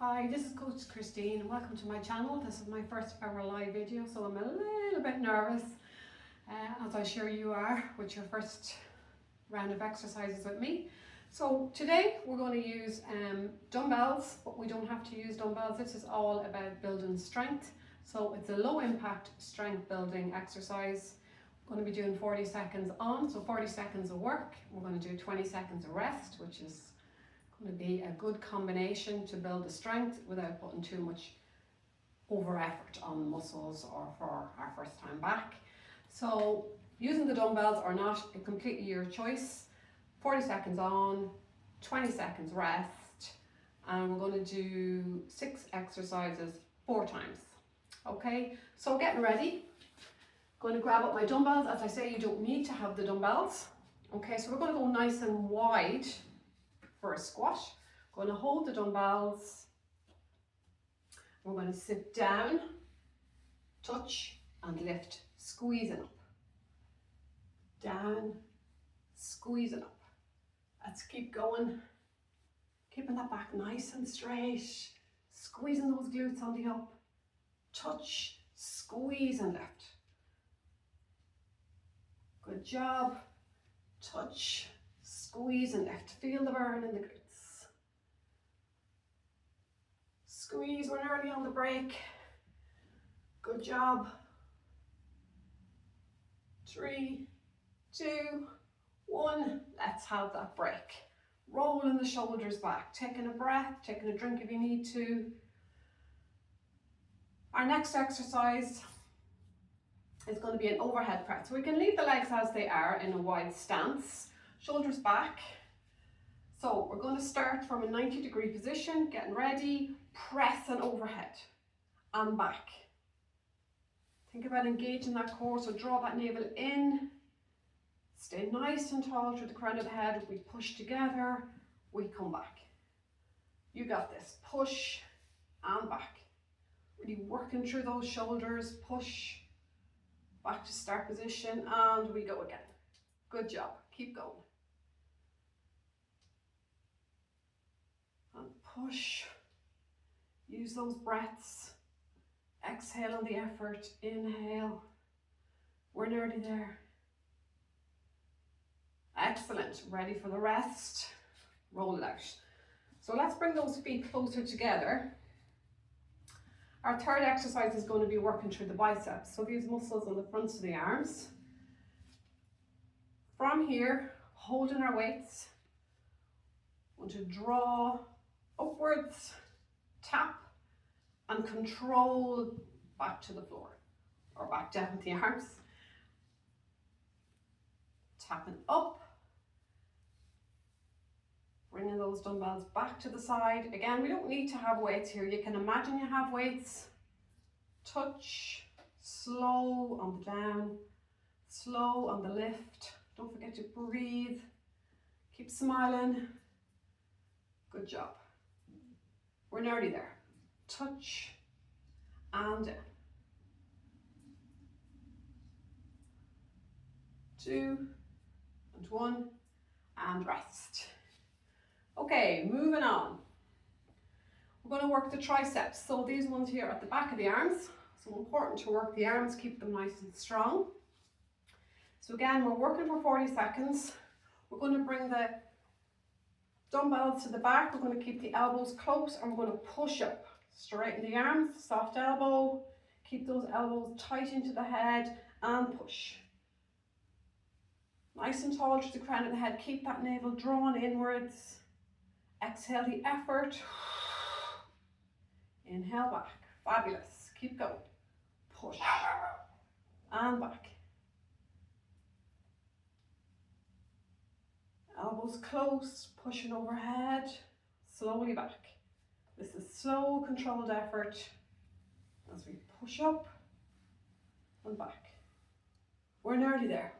Hi, this is Coach Christine and welcome to my channel. This is my first ever live video, so I'm a little bit nervous, as I'm sure you are, with your first round of exercises with me. So today we're going to use dumbbells, but we don't have to use dumbbells. This is all about building strength. So it's a low impact strength building exercise. We're going to be doing 40 seconds on, so 40 seconds of work. We're going to do 20 seconds of rest, which is going to be a good combination to build the strength without putting too much over effort on the muscles or for our first time back. So using the dumbbells or not, completely your choice. 40 seconds on, 20 seconds rest, and we're going to do 6 exercises 4 times. Okay, so getting ready. Going to grab up my dumbbells. As I say, you don't need to have the dumbbells. Okay, so we're going to go nice and wide for a squat. Going to hold the dumbbells. We're going to sit down, touch and lift, squeezing up. Down, squeezing up. Let's keep going. Keeping that back nice and straight. Squeezing those glutes on the up. Touch, squeeze and lift. Good job. Touch, squeeze and lift. Feel the burn in the glutes. Squeeze, we're nearly on the break. Good job. 3, 2, 1. Let's have that break. Rolling the shoulders back. Taking a breath, taking a drink if you need to. Our next exercise is going to be an overhead press. So we can leave the legs as they are in a wide stance. Shoulders back. So we're going to start from a 90-degree position, getting ready, press and overhead and back. Think about engaging that core, so draw that navel in. Stay nice and tall through the crown of the head. We push together, we come back. You got this. Push and back. Really working through those shoulders. Push, back to start position, and we go again. Good job. Keep going. And push. Use those breaths. Exhale on the effort. Inhale. We're nearly there. Excellent. Ready for the rest. Roll it out. So let's bring those feet closer together. Our third exercise is going to be working through the biceps. So these muscles on the fronts of the arms. From here, holding our weights. Want to draw upwards, tap, and control back to the floor, or back down with the arms. Tapping up. Bringing those dumbbells back to the side. Again, we don't need to have weights here. You can imagine you have weights. Touch, slow on the down, slow on the lift. Don't forget to breathe. Keep smiling. Good job. We're nearly there. Touch and down. 2 and 1 and rest. Okay, moving on. We're going to work the triceps. So these ones here at the back of the arms. So important to work the arms, keep them nice and strong. So again, we're working for 40 seconds. We're going to bring the dumbbells to the back. We're going to keep the elbows close and we're going to push up. Straighten the arms, soft elbow. Keep those elbows tight into the head and push. Nice and tall to the crown of the head. Keep that navel drawn inwards. Exhale the effort. Inhale back. Fabulous. Keep going. Push. And back. Elbows close, pushing overhead. Slowly back. This is slow, controlled effort as we push up and back. We're nearly there.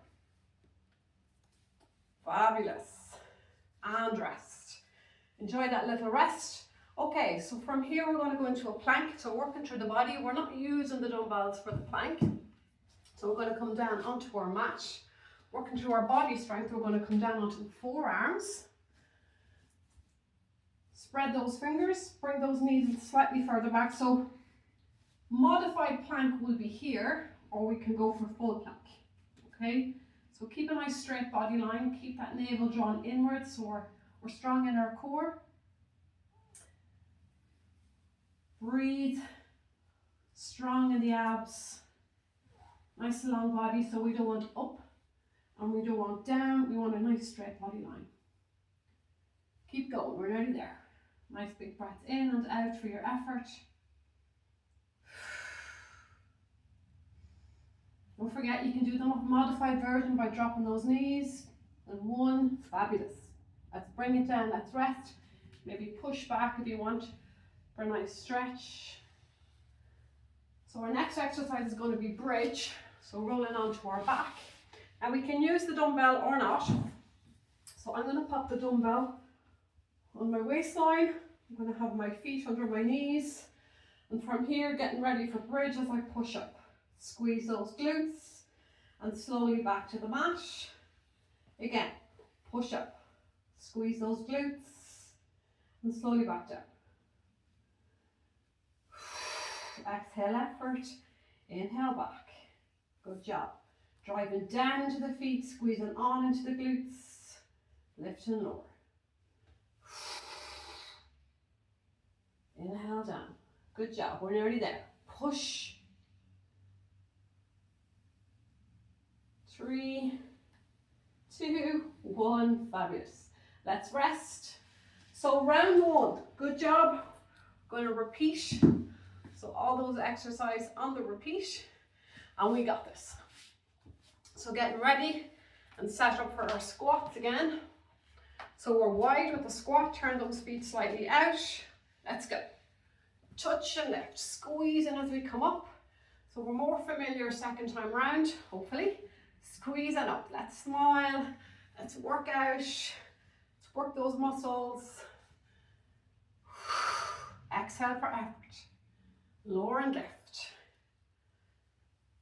Fabulous. And rest. Enjoy that little rest. Okay, so from here we're going to go into a plank. So working through the body. We're not using the dumbbells for the plank. So we're going to come down onto our mat. Working through our body strength, we're going to come down onto the forearms. Spread those fingers, bring those knees slightly further back. So modified plank will be here, or we can go for full plank. Okay, so keep a nice straight body line, keep that navel drawn inwards so we're strong in our core. Breathe, strong in the abs, nice long body, so we don't want up and we don't want down, we want a nice straight body line. Keep going, we're nearly there. Nice big breath in and out for your effort. Don't forget you can do the modified version by dropping those knees. And 1, fabulous. Let's bring it down, let's rest. Maybe push back if you want for a nice stretch. So our next exercise is going to be bridge. So rolling onto our back. And we can use the dumbbell or not. So I'm going to pop the dumbbell on my waistline. I'm going to have my feet under my knees. And from here, getting ready for bridge as I push up. Squeeze those glutes and slowly back to the mat. Again, push up. Squeeze those glutes and slowly back down. Exhale effort. Inhale back. Good job. Driving down into the feet, squeezing on into the glutes. Lift and lower. Inhale down. Good job. We're nearly there. Push. 3, 2, 1. Fabulous. Let's rest. So round 1. Good job. Going to repeat. So all those exercises on the repeat. And we got this. So getting ready and set up for our squats again. So we're wide with the squat. Turn those feet slightly out. Let's go. Touch and lift. Squeeze in as we come up. So we're more familiar second time round, hopefully. Squeeze and up. Let's smile. Let's work out. Let's work those muscles. Exhale for effort. Lower and lift.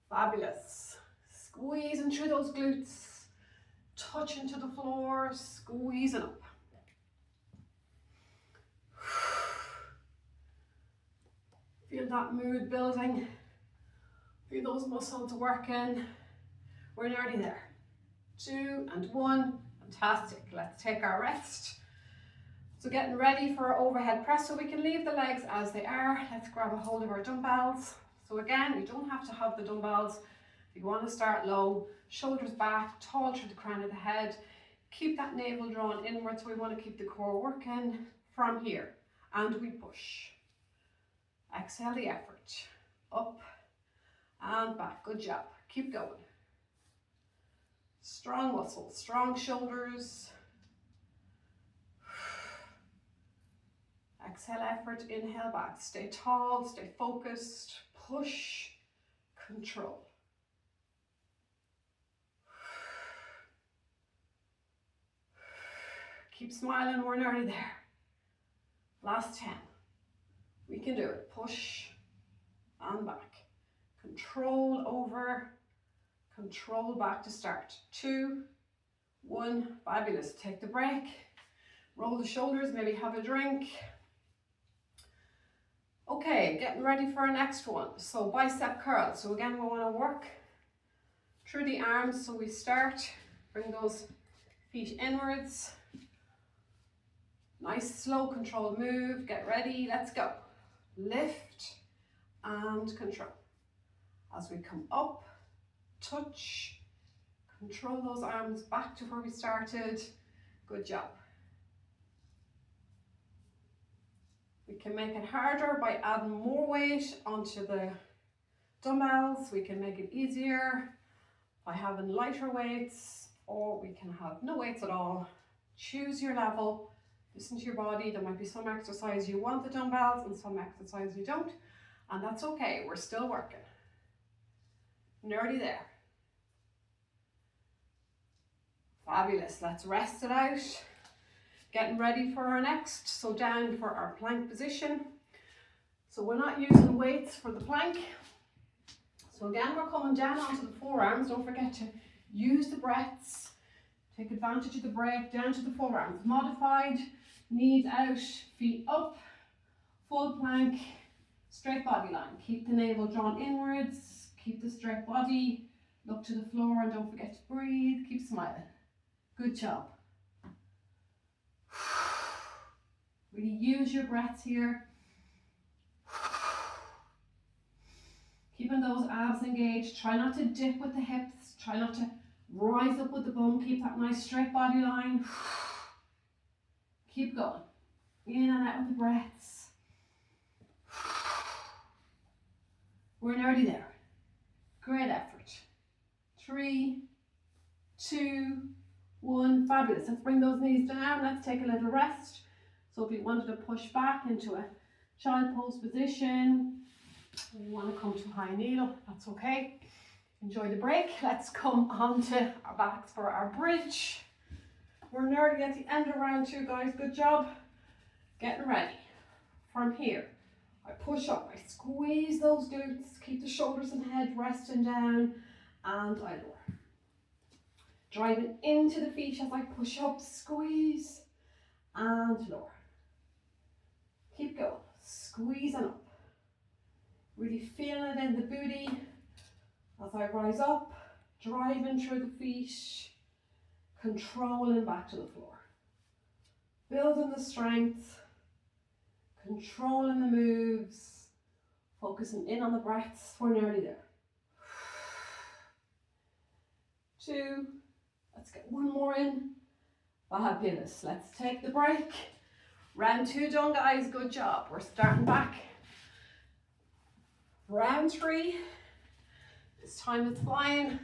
Fabulous. Squeezing through those glutes. Touch into the floor. Squeezing up. Feel that mood building. Feel those muscles working. We're nearly there. 2 and 1. Fantastic. Let's take our rest. So getting ready for our overhead press, so we can leave the legs as they are. Let's grab a hold of our dumbbells. So again, you don't have to have the dumbbells. If you want to start low, shoulders back, tall through the crown of the head. Keep that navel drawn inwards, so we want to keep the core working from here. And we push. Exhale the effort. Up and back. Good job. Keep going. Strong muscles, strong shoulders. Exhale effort, inhale back. Stay tall, stay focused. Push, control. Keep smiling, we're nearly there. Last 10. We can do it. Push and back. Control over. Control back to start. 2, 1. Fabulous. Take the break. Roll the shoulders, maybe have a drink. Okay, getting ready for our next one. So bicep curl. So again, we want to work through the arms. So we start, bring those feet inwards. Nice, slow, controlled move. Get ready. Let's go. Lift and control. As we come up, touch, control those arms back to where we started. Good job. We can make it harder by adding more weight onto the dumbbells. We can make it easier by having lighter weights, or we can have no weights at all. Choose your level, listen to your body. There might be some exercise you want the dumbbells and some exercise you don't, and that's okay. We're still working. Nearly there. Fabulous. Let's rest it out. Getting ready for our next. So down for our plank position. So we're not using weights for the plank. So again, we're coming down onto the forearms. Don't forget to use the breaths. Take advantage of the break down to the forearms. Modified. Knees out, feet up, full plank, straight body line. Keep the navel drawn inwards, keep the straight body, look to the floor and don't forget to breathe, keep smiling. Good job. Really use your breaths here. Keeping those abs engaged. Try not to dip with the hips. Try not to rise up with the bum. Keep that nice straight body line. Keep going. In and out with the breaths. We're nearly there. Great effort. 3, 2, 1. Fabulous. Let's bring those knees down. Let's take a little rest. So if you wanted to push back into a child pose position, you want to come to high needle, that's okay. Enjoy the break. Let's come onto our backs for our bridge. We're nearly at the end of round 2, guys. Good job. Getting ready. From here, I push up, I squeeze those glutes, keep the shoulders and head resting down, and I lower. Driving into the feet as I push up, squeeze, and lower. Keep going, squeezing up. Really feeling it in the booty as I rise up, driving through the feet, controlling back to the floor. Building the strength, controlling the moves, focusing in on the breaths. We're nearly there. 2, let's get one more in. Fabulous. Let's take the break. Round 2 done, guys. Good job. We're starting back. Round 3. This time it's flying.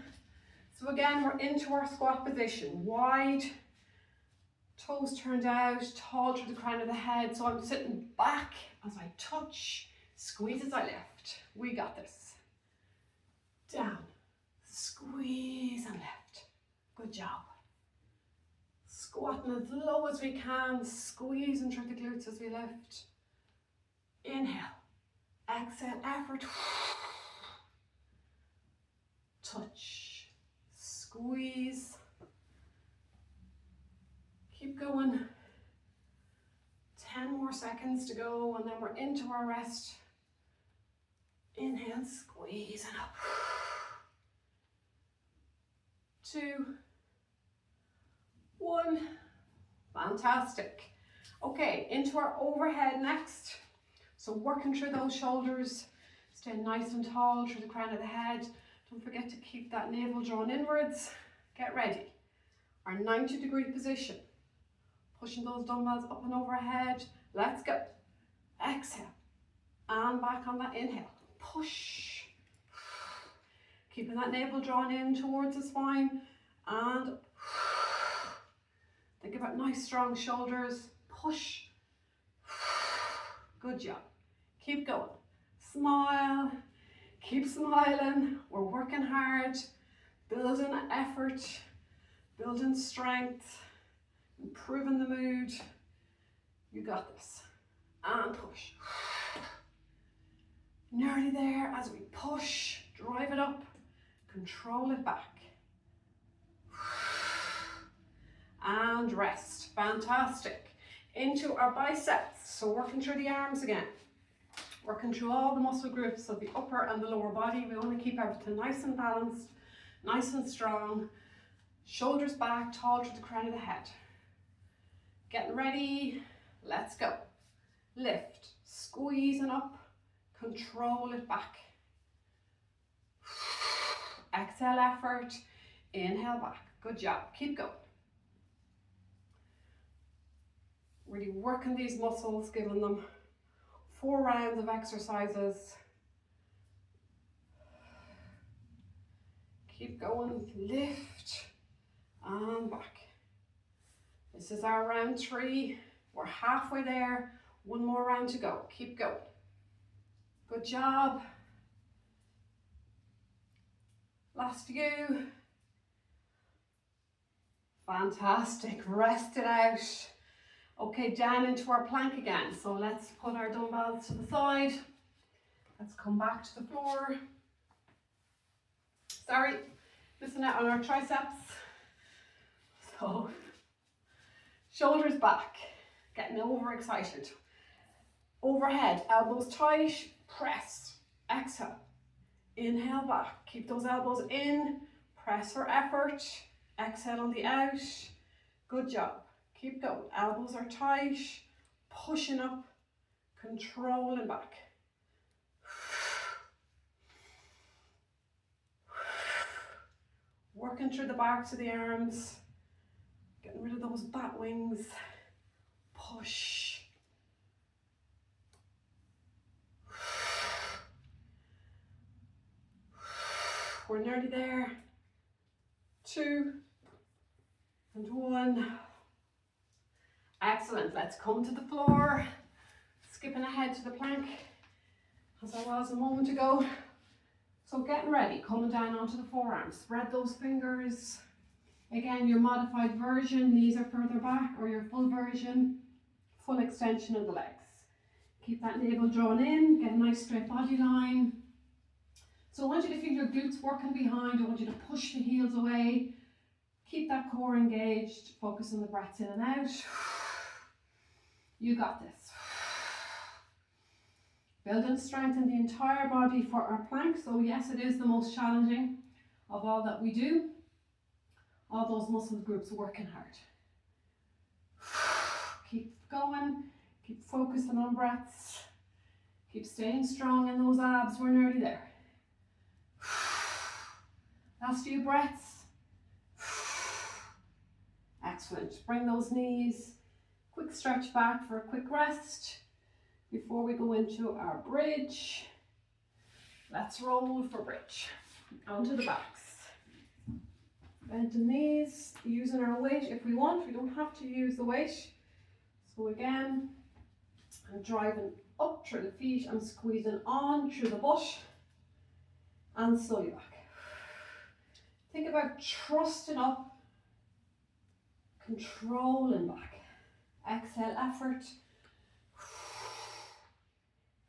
So again, we're into our squat position. Wide, toes turned out, tall through the crown of the head. So I'm sitting back as I touch, squeeze as I lift. We got this. Down, squeeze and lift. Good job. Squatting as low as we can, squeezing through the glutes as we lift. Inhale, exhale, effort. Touch, squeeze. Keep going. 10 more seconds to go and then we're into our rest. Inhale, squeeze and up. 2, 1. Fantastic. Okay, into our overhead next. So working through those shoulders, stay nice and tall through the crown of the head. Don't forget to keep that navel drawn inwards. Get ready. Our 90-degree position. Pushing those dumbbells up and overhead. Let's go. Exhale. And back on that inhale. Push. Keeping that navel drawn in towards the spine. And think about nice strong shoulders. Push. Good job. Keep going. Smile. Keep smiling. We're working hard. Building effort. Building strength. Improving the mood. You got this. And push. Nearly there as we push. Drive it up. Control it back. And rest. Fantastic. Into our biceps. So working through the arms again. Working through all the muscle groups of the upper and the lower body. We want to keep everything nice and balanced, nice and strong. Shoulders back, tall to the crown of the head. Getting ready. Let's go. Lift. Squeezing up. Control it back. Exhale, effort. Inhale back. Good job. Keep going. Really working these muscles, giving them 4 rounds of exercises. Keep going. Lift and back. This is our round 3. We're halfway there. 1 more round to go. Keep going. Good job. Last few. Fantastic. Rest it out. Okay, down into our plank again. So let's put our dumbbells to the side. Let's come back to the floor. Sorry, missing out on our triceps. So, shoulders back, getting overexcited. Overhead, elbows tight, press, exhale. Inhale back, keep those elbows in, press for effort, exhale on the out. Good job, keep going. Elbows are tight, pushing up, controlling back. Working through the backs of the arms, getting rid of those bat wings. Push. We're nearly there. 2 and 1. Excellent. Let's come to the floor. Skipping ahead to the plank as I was a moment ago. So getting ready, coming down onto the forearms. Spread those fingers. Again, your modified version, knees are further back, or your full version, full extension of the legs. Keep that navel drawn in, get a nice straight body line. So I want you to feel your glutes working behind. I want you to push the heels away. Keep that core engaged. Focus on the breaths in and out. You got this. Building strength in the entire body for our plank. So yes, it is the most challenging of all that we do. All those muscle groups working hard. Keep going. Keep focusing on breaths. Keep staying strong in those abs. We're nearly there. Last few breaths. Excellent. Bring those knees. Quick stretch back for a quick rest before we go into our bridge. Let's roll for bridge. Onto the backs. Bend the knees, using our weight if we want. We don't have to use the weight. So again, I'm driving up through the feet. I'm squeezing on through the butt and slowly back. Think about trusting up, controlling back. Exhale, effort.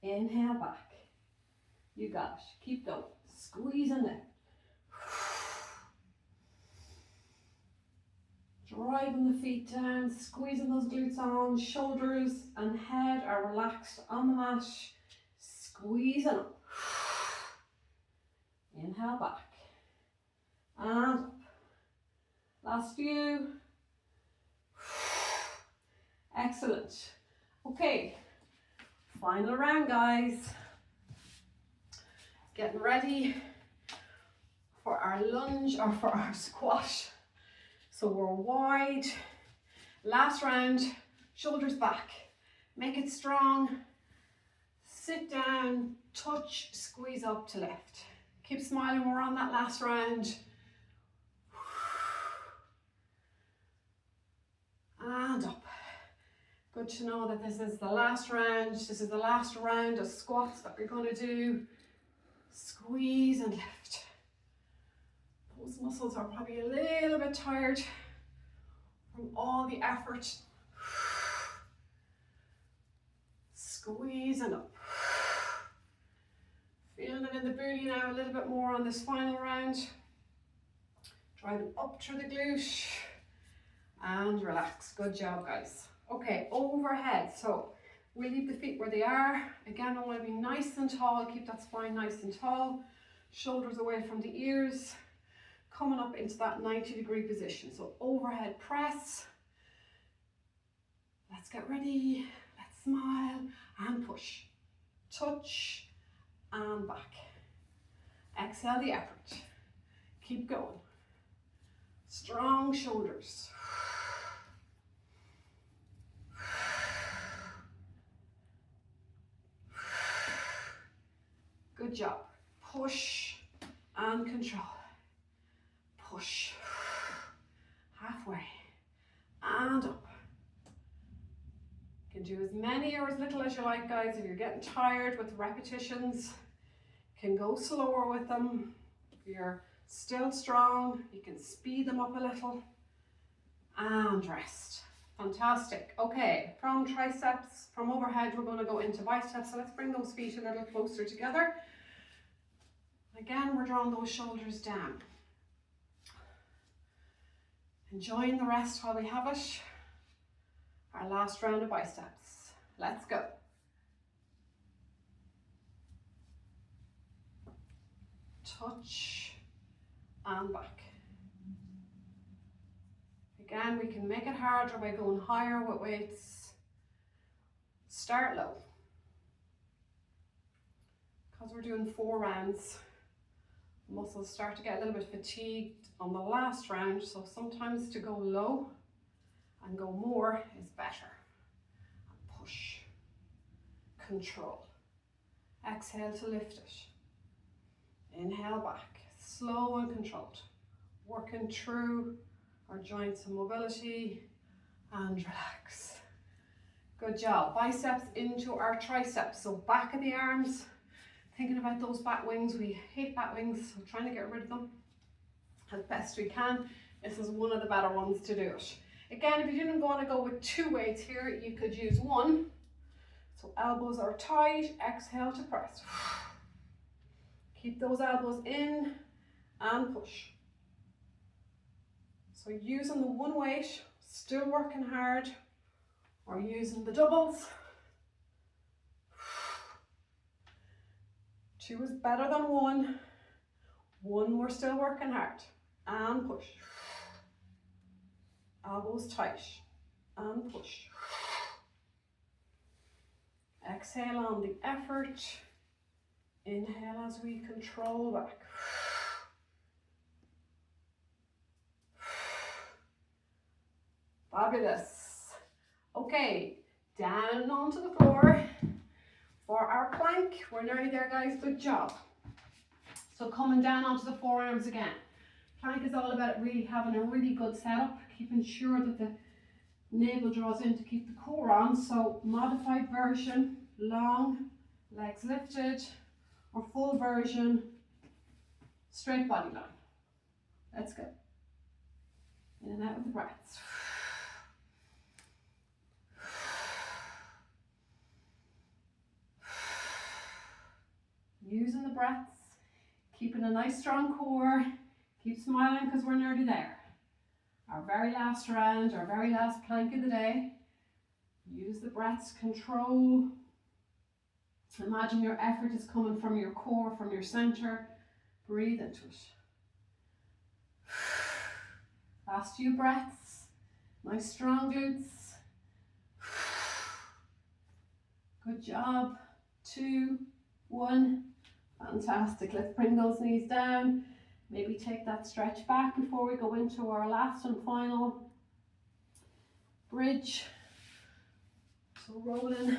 Inhale back. You got it. Keep going. Squeezing in. Driving the feet down, squeezing those glutes on. Shoulders and head are relaxed on the mat. Squeezing up. Inhale back. And up. Last few. Excellent. Okay, final round, guys. Getting ready for our lunge or for our squat. So we're wide. Last round, shoulders back. Make it strong. Sit down, touch, squeeze up to lift. Keep smiling, we're on that last round. And up. Good to know that this is the last round. This is the last round of squats that we're going to do. Squeeze and lift. Those muscles are probably a little bit tired from all the effort. Squeeze and up. Feeling it in the booty now a little bit more on this final round. Driving up through the glute and relax. Good job, guys. Okay, overhead. So we'll leave the feet where they are. Again, I want to be nice and tall. Keep that spine nice and tall. Shoulders away from the ears. Coming up into that 90-degree position. So overhead press. Let's get ready. Let's smile and push. Touch and back. Exhale the effort. Keep going. Strong shoulders. Good job. Push and control. Push. Halfway. And up. You can do as many or as little as you like, guys. If you're getting tired with repetitions, you can go slower with them. If you're still strong, you can speed them up a little. And rest. Fantastic. Okay, from triceps, from overhead, we're going to go into biceps. So let's bring those feet a little closer together. Again, we're drawing those shoulders down. Enjoying the rest while we have it. Our last round of biceps. Let's go. Touch and back. Again, we can make it harder by going higher with weights. Start low. Because we're doing 4 rounds, muscles start to get a little bit fatigued on the last round, so sometimes to go low and go more is better. And push, control. Exhale to lift it. Inhale back, slow and controlled. Working through our joints and mobility, and relax. Good job. Biceps into our triceps, so back of the arms. Thinking about those back wings. We hate back wings, so trying to get rid of them as best we can. This is one of the better ones to do it. Again, if you didn't want to go with 2 weights here, you could use 1. So elbows are tight, exhale to press. Keep those elbows in and push. So using the 1 weight, still working hard, or using the doubles. 2 is better than 1. 1, we're still working hard. And push. Elbows tight. And push. Exhale on the effort. Inhale as we control back. Fabulous. Okay, down onto the floor for our plank. We're nearly there, guys. Good job. So coming down onto the forearms again. Plank is all about really having a really good setup, keeping sure that the navel draws in to keep the core on. So modified version, long, legs lifted, or full version, straight body line. Let's go. In and out with the breaths. Using the breaths, keeping a nice strong core. Keep smiling because we're nearly there. Our very last round, our very last plank of the day. Use the breaths, control. Imagine your effort is coming from your core, from your center. Breathe into it. Last few breaths. Nice strong glutes. Good job. 2, 1. Fantastic. Let's bring those knees down. Maybe take that stretch back before we go into our last and final bridge. So rolling,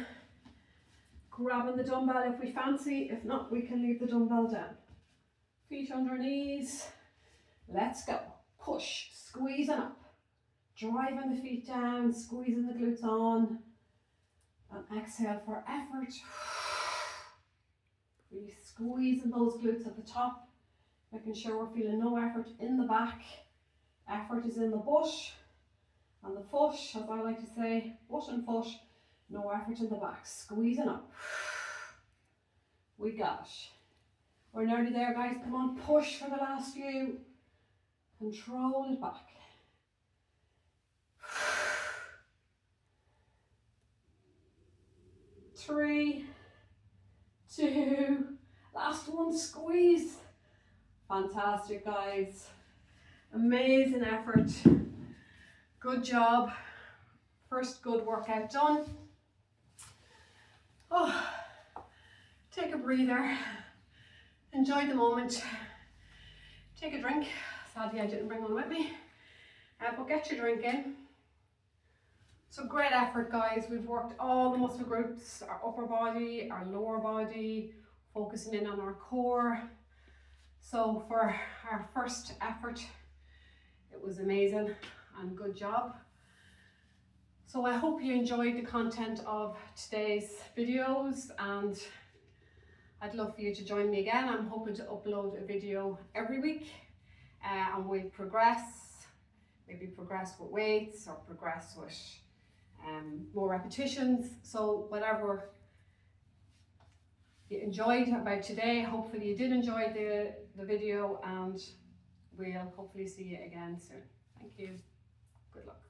grabbing the dumbbell if we fancy. If not, we can leave the dumbbell down. Feet under knees. Let's go. Push, squeezing up. Driving the feet down, squeezing the glutes on. And exhale for effort. Really squeezing those glutes at the top. Making sure we're feeling no effort in the back. Effort is in the butt and the foot, as I like to say, butt and foot. No effort in the back. Squeezing up. We got it. We're nearly there, guys. Come on, push for the last few. Control it back. 3, 2, last one, squeeze. Fantastic, guys. Amazing effort. Good job. First good workout done. Oh, take a breather. Enjoy the moment. Take a drink. Sadly, I didn't bring one with me. But get your drink in. So great effort, guys. We've worked all the muscle groups, our upper body, our lower body, focusing in on our core. So for our first effort, it was amazing and good job. So I hope you enjoyed the content of today's videos, and I'd love for you to join me again. I'm hoping to upload a video every week and we'll progress, maybe progress with weights or progress with more repetitions. So whatever you enjoyed about today, hopefully you did enjoy the video, and we'll hopefully see you again soon. Thank you. Good luck.